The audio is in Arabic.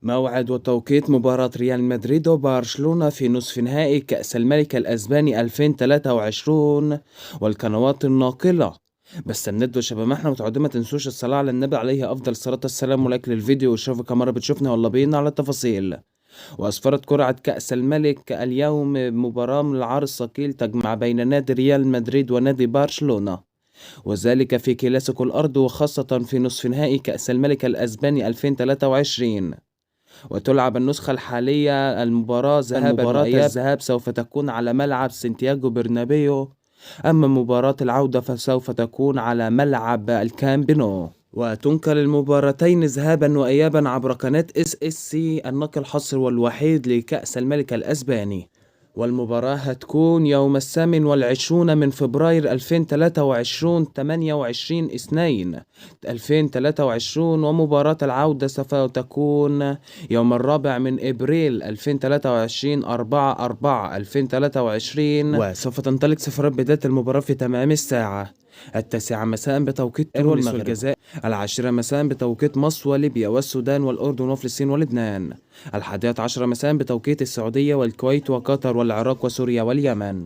موعد وتوقيت مباراة ريال مدريد وبرشلونة في نصف نهائي كأس الملك الأسباني 2023 والقنوات الناقلة. بس الند وشباب ما احنا متعودين، ما تنسوش الصلاة على النبي عليه أفضل الصلاة والسلام، ولايك للفيديو وشوفوا كاميرا بتشوفنا ولا بينا على التفاصيل. وأسفرت قرعة كأس الملك اليوم مباراة من العار الثقيل تجمع بين نادي ريال مدريد ونادي برشلونة، وذلك في كلاسيكو الأرض، وخاصة في نصف نهائي كأس الملك الأسباني 2023. وتلعب النسخة الحالية المباراة ذهابا وإياب. الذهاب سوف تكون على ملعب سانتياغو برنابيو، أما مباراة العودة فسوف تكون على ملعب الكامب نو. وتنقل المباراتين ذهابا وإيابا عبر قناة SSC، النقل الحصري والوحيد لكأس الملك الأسباني. والمباراة هتكون يوم 28 من فبراير 2023 28/2/2023، ومباراة العودة سوف تكون يوم 4 من إبريل 2023 4/4/2023، وسوف تنطلق سفرات بداية المباراة في تمام الساعة 9 مساء بتوقيت تونس والجزائر، 10 مساء بتوقيت مصر وليبيا والسودان والأردن وفلسطين ولبنان، 11 مساء بتوقيت السعودية والكويت وقطر والعراق وسوريا واليمن.